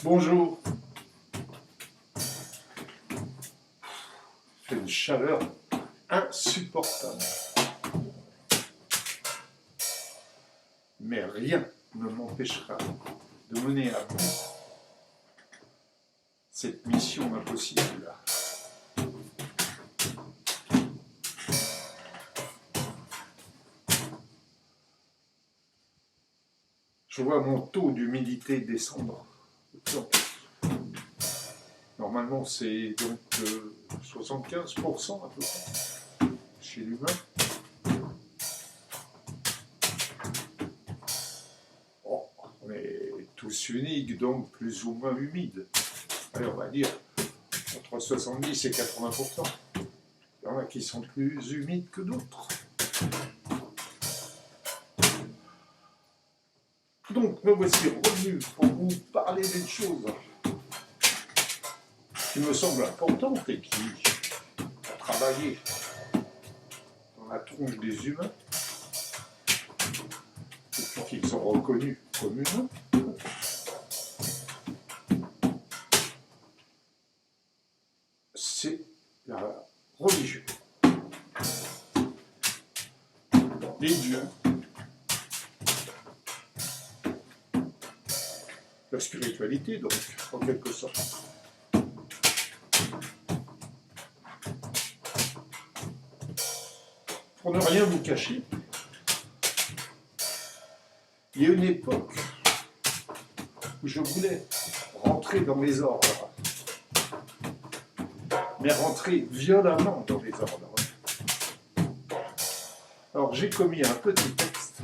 Bonjour. Il fait une chaleur insupportable. Mais rien ne m'empêchera de mener à bout cette mission impossible. Je vois mon taux d'humidité descendre. Normalement, c'est donc 75% à peu près chez l'humain. Oh, on est tous uniques, donc plus ou moins humides. Allez, on va dire entre 70 et 80%. Il y en a qui sont plus humides que d'autres. Donc, me voici revenu pour vous parler d'une chose qui me semble importante et qui a travaillé dans la tronche des humains, depuis qu'ils sont reconnus comme humains. C'est la religion. Les dieux. La spiritualité, donc, en quelque sorte. Pour ne rien vous cacher, il y a une époque où je voulais rentrer dans les ordres, mais rentrer violemment dans les ordres. Alors j'ai commis un petit texte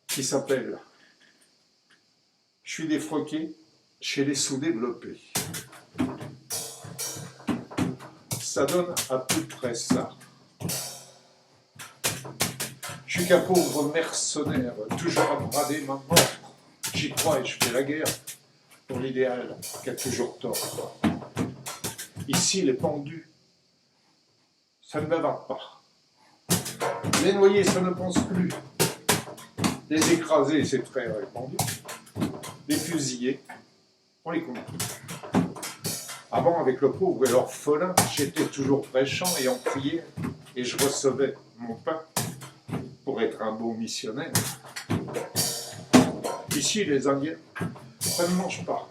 qui s'appelle « Je suis défroqué chez les sous-développés ». Ça donne à peu près ça. Je suis qu'un pauvre mercenaire, toujours à brader ma mort. J'y crois et je fais la guerre pour l'idéal qui a toujours tort. Ici, les pendus, ça ne bavarde pas. Les noyés, ça ne pense plus. Les écrasés, c'est très répandu. Les fusillés, on les compte. Avant, avec le pauvre et l'orphelin, j'étais toujours prêchant et en prière, et je recevais mon pain pour être un beau missionnaire. Ici, les Indiens, ça ne mange pas.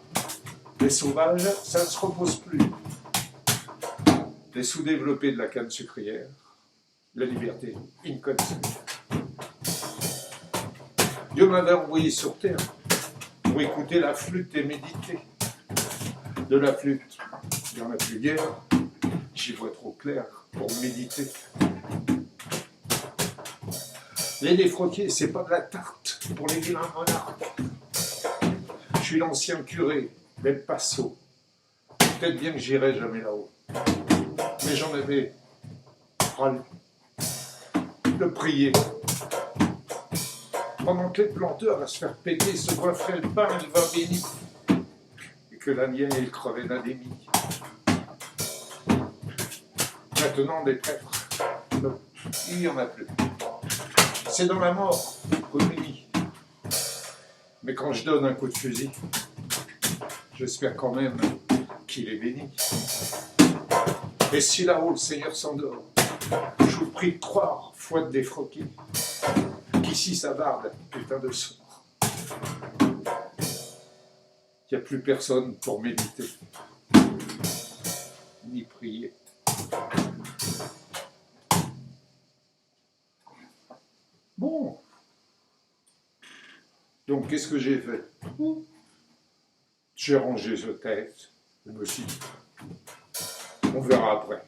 Les sauvages, ça ne se repose plus. Les sous-développés de la canne sucrière, la liberté inconçue. Dieu m'avait envoyé sur terre pour écouter la flûte et méditer. De la flûte, il n'y en a plus guère, j'y vois trop clair pour méditer. Les défroqués, c'est pas de la tarte pour les vilains renards. Je suis l'ancien curé d'El Paso. Peut-être bien que j'irai jamais là-haut. Mais j'en avais ras de prier. Pendant que les planteurs à se faire péter se goinfraient le pain et le vin béni, et que l'Indien il crevait d'anémie. Maintenant, des prêtres, il n'y en a plus. C'est dans la mort qu'on unit. Mais quand je donne un coup de fusil, j'espère quand même qu'il est béni. Et si là-haut le Seigneur s'endort, je vous prie de croire, foi de défroquer, qu'ici ça barde, putain de sort. Il n'y a plus personne pour méditer, ni prier. Bon. Donc, qu'est-ce que j'ai fait? J'ai rangé ce texte. Je me suis dit, on verra après.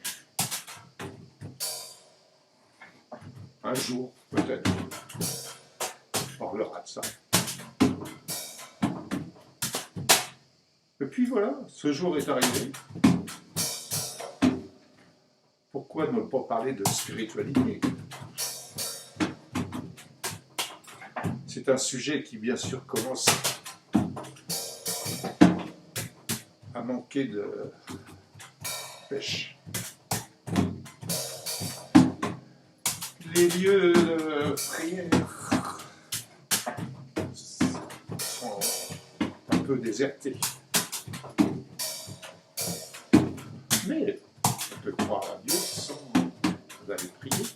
Un jour, peut-être, on parlera de ça. Et puis voilà, ce jour est arrivé. Pourquoi ne pas parler de spiritualité? C'est un sujet qui, bien sûr, commence à manquer de pêche. Les lieux de prière sont peu déserté. Mais on peut croire à Dieu sans aller prier.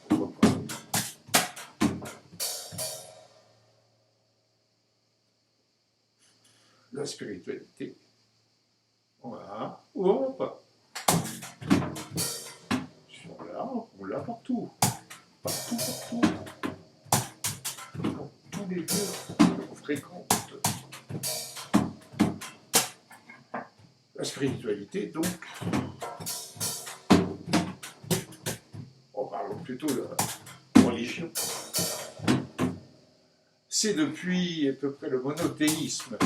Pourquoi pas? La spiritualité. Voilà. Hop. Là, on l'a partout. Partout. Dans tous les lieux qu'on fréquente. La spiritualité, donc, parlons plutôt de religion. C'est depuis à peu près le monothéisme.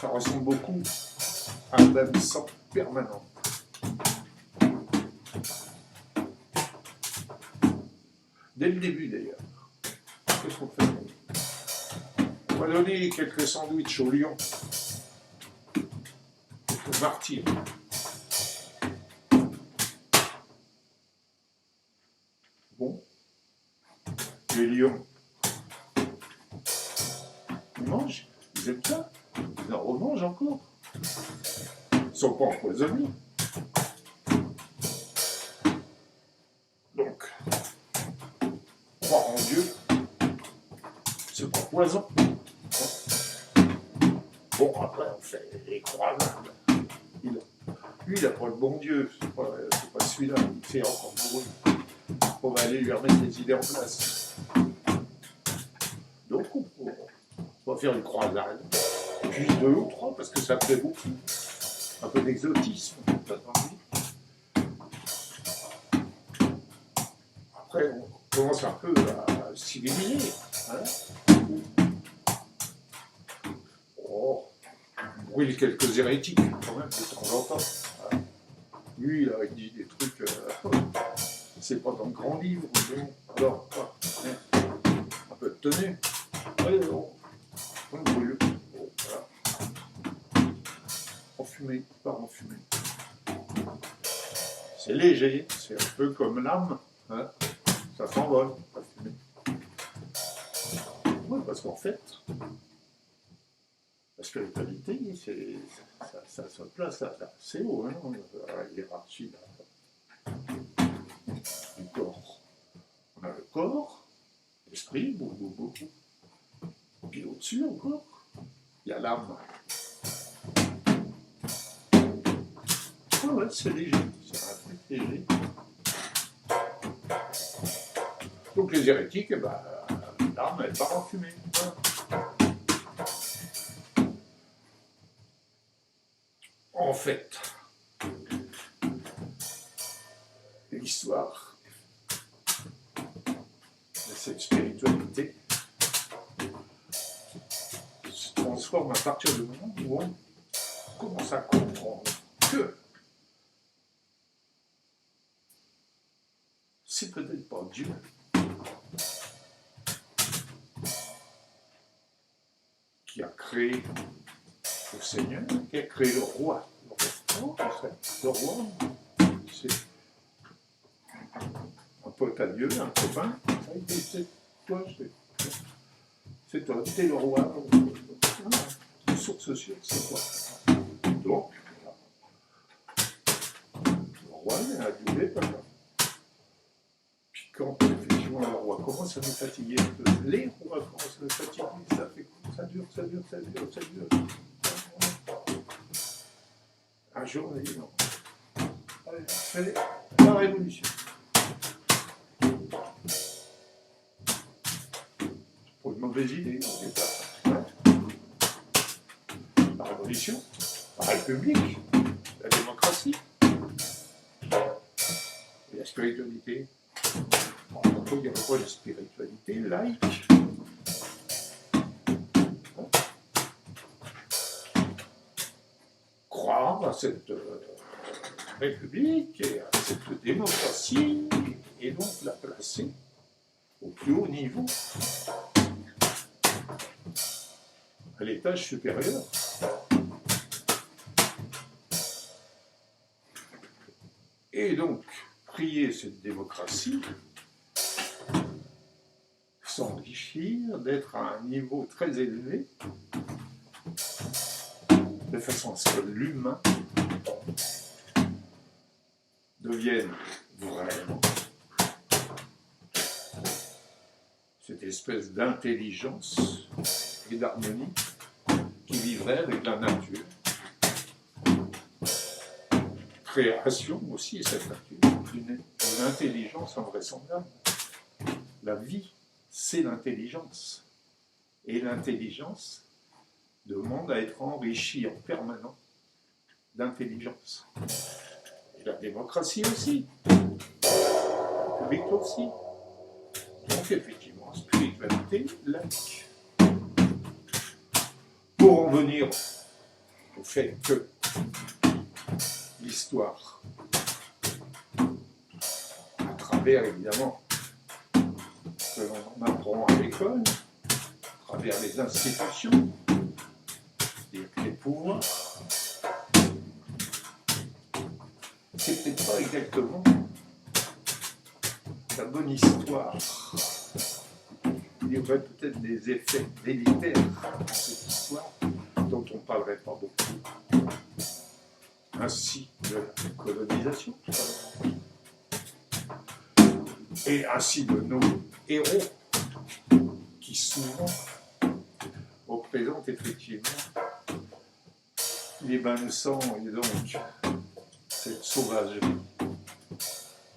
Ça ressemble beaucoup à un bain de sang permanent. Dès le début d'ailleurs. Qu'est-ce qu'on fait? On va donner quelques sandwichs au lion. Quelques martyrs. Bon. Les lions. Ils mangent. Ils aiment ça. Ils en remangent encore. Ils ne sont pas empoisonnés. Donc, croire en Dieu, c'est pas poison. Bon, après, on fait les croisades. Lui, il n'a pas le bon Dieu. C'est pas celui-là. Il fait encore bruit. On va aller lui remettre les idées en place. Donc, on va faire une croisade. Puis 2 ou 3, parce que ça plaît beaucoup. Un peu d'exotisme. Après, on commence un peu à civiliser. Hein. Oh, on brûle quelques hérétiques, quand même, de temps en temps. Hein. Lui, il dit des trucs... c'est pas dans le grand livre, mais alors, un peu de tenue. Allez, on brûle. Bon, voilà. Enfumé, pas enfumé. C'est léger, c'est un peu comme l'âme. Hein. Ça s'envole, pas fumé. Oui, parce qu'en fait, la spiritualité, ça se place assez haut, hein, la hiérarchie du corps. On a le corps, l'esprit, beaucoup. Puis au-dessus encore, il y a l'âme. Ouais, c'est léger, c'est un truc léger. Donc les hérétiques, l'âme, elle part en fumée. En fait, l'histoire de cette spiritualité se transforme à partir du moment où on commence à comprendre que c'est peut-être pas Dieu qui a créé le Seigneur, qui a créé le roi. Le roi, c'est un pote à Dieu, un copain. C'est toi, t'es le roi. Une source sûre, c'est toi. Donc, le roi, il a doublé pas mal. Puis quand effectivement le roi commence à nous fatiguer, les rois commencent à nous fatiguer, ça fait quoi? Ça dure. Un jour, on a dit non. Allez, fallait la révolution. Pour une mauvaise idée, au départ. La révolution, la République, la démocratie, et la spiritualité. Bon, il n'y avait pas de spiritualité laïque. Croire à cette République et à cette démocratie, et donc la placer au plus haut niveau, à l'étage supérieur. Et donc, prier cette démocratie s'enrichir, d'être à un niveau très élevé, de façon à ce que l'humain devienne vraiment cette espèce d'intelligence et d'harmonie qui vivrait avec la nature. Création aussi, cette nature, d'une intelligence invraisemblable. La vie, c'est l'intelligence. Et l'intelligence demande à être enrichie en permanence d'intelligence. Et la démocratie aussi. Le public aussi. Donc effectivement, spiritualité laïque. Pour en venir au fait que l'histoire, à travers évidemment ce que l'on apprend à l'école, à travers les institutions, les pouvoirs, c'est peut-être pas exactement la bonne histoire. Il y aurait peut-être des effets délétères dans cette histoire dont on ne parlerait pas beaucoup. Ainsi de la colonisation, et ainsi de nos héros, qui souvent représentent effectivement les bains de sang et donc cette sauvagerie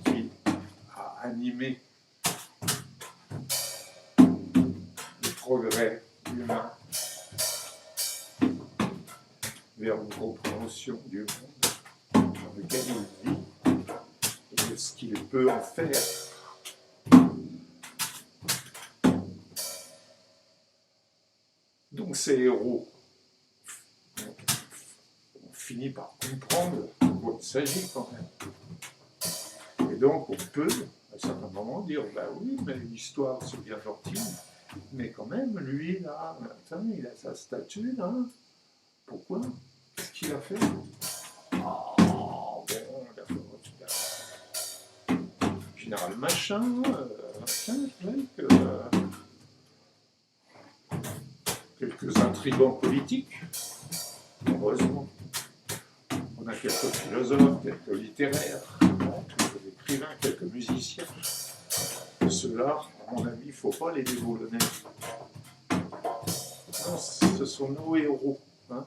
qui a animé le progrès humain vers une compréhension du monde dans lequel il vit et de ce qu'il peut en faire. Donc ces héros ont fini par comprendre de quoi il s'agit quand même. Et donc on peut à un certain moment dire, bah oui, mais l'histoire c'est bien gentil, mais quand même, lui là, il a sa statue là, pourquoi? Qu'est-ce qu'il a fait? Ah, bon, général machin, quelques intrigants politiques, heureusement. On a quelques philosophes, quelques littéraires, quelques écrivains, quelques musiciens. Et ceux-là, à mon avis, il ne faut pas les déboulonner. Non, ce sont nos héros, hein,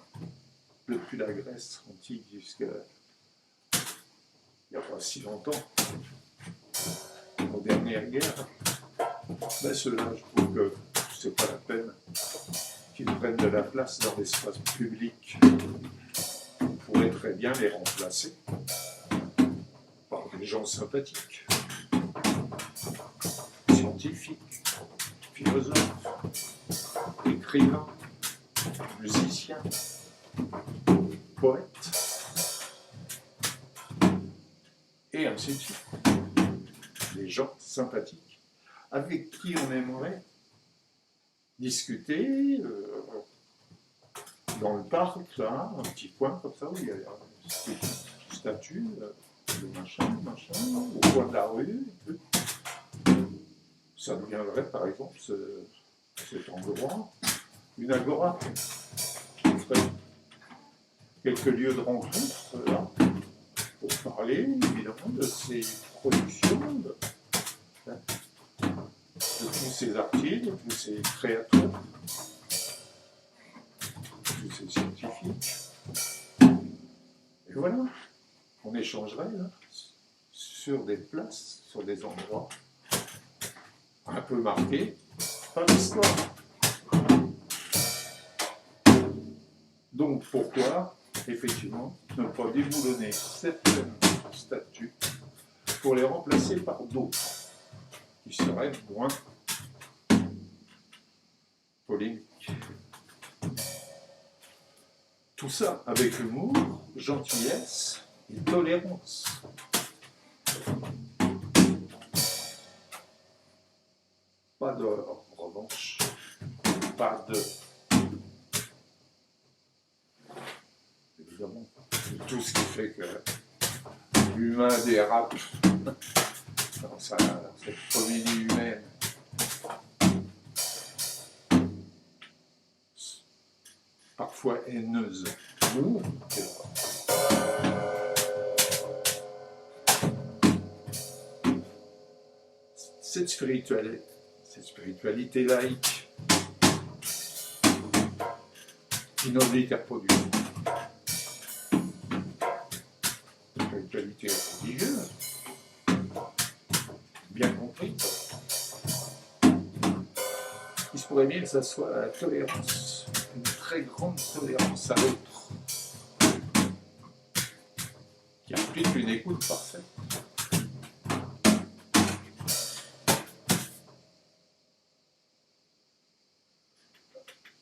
depuis la Grèce antique jusqu'à il n'y a pas si longtemps, aux dernières guerres. Ben ceux-là, je trouve que c'est pas la peine qu'ils prennent de la place dans l'espace public. On pourrait très bien les remplacer par des gens sympathiques, scientifiques, philosophes, écrivains, musiciens, poètes, et ainsi de suite. Des gens sympathiques avec qui on aimerait discuter dans le parc, là, un petit coin comme ça, où il y a une statue de machin, au coin de la rue. Ça deviendrait, par exemple, cet endroit, une agora, qui ferait quelques lieux de rencontre, là, pour parler, évidemment, de ces productions, de tous ces artistes, de tous ces créateurs, tous ces scientifiques. Et voilà, on échangerait là, sur des places, sur des endroits un peu marqués par l'histoire. Donc pourquoi, effectivement, ne pas déboulonner certaines statues pour les remplacer par d'autres qui seraient moins polémiques. Tout ça avec humour, gentillesse et tolérance. Pas de revanche, pas de... Évidemment, tout ce qui fait que l'humain dérape dans cette comédie humaine parfois haineuse. Ouh, c'est vrai. Cette spiritualité laïque qui n'oblitère pas du tout. Spiritualité religieuse, bien compris. Il se pourrait bien que ça soit la tolérance, une très grande tolérance à l'autre, qui implique une écoute parfaite.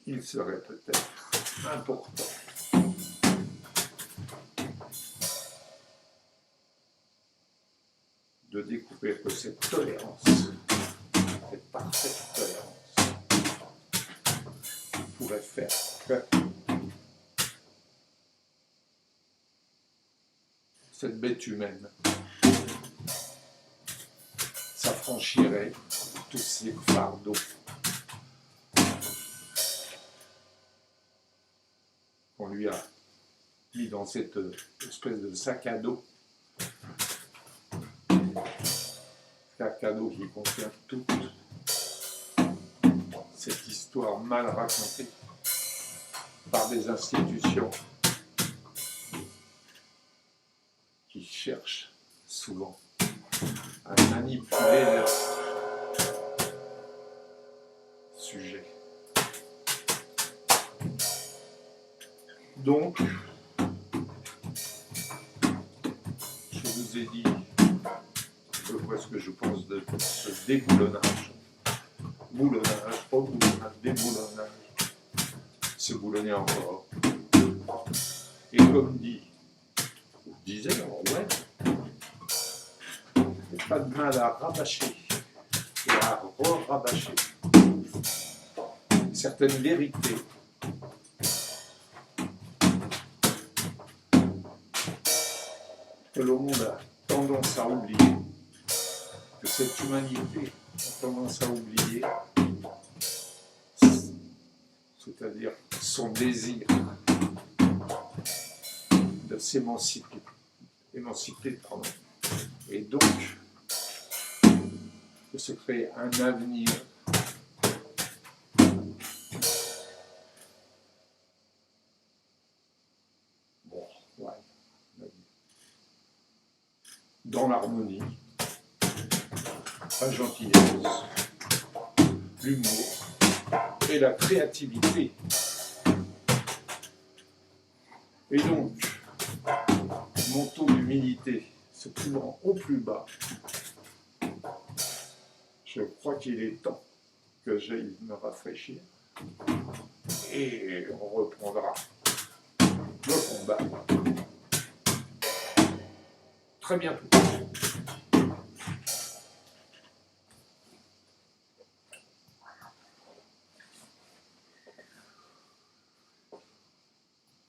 Il serait peut-être important de découvrir que cette tolérance, cette parfaite tolérance, pourrait faire que cette bête humaine s'affranchirait de tous ces fardeaux qu'on lui a mis dans cette espèce de sac à dos. Sac à dos qui contient toute cette histoire mal racontée par des institutions qui cherchent souvent à manipuler leurs sujets. Donc, je vous ai dit, je vois ce que je pense de ce déboulonnage. Boulonnage, pas boulonnage, déboulonnage. Se boulonner encore. Et comme disait Orwell, il n'y a pas de mal à rabâcher et à re-rabâcher certaines vérités que le monde a tendance à oublier, que cette humanité a tendance à oublier, c'est-à-dire son désir de s'émanciper, et donc de se créer un avenir dans l'harmonie, la gentillesse, l'humour et la créativité. Et donc, mon taux d'humilité se trouvant au plus bas, je crois qu'il est temps que j'aille me rafraîchir et on reprendra le combat très bientôt.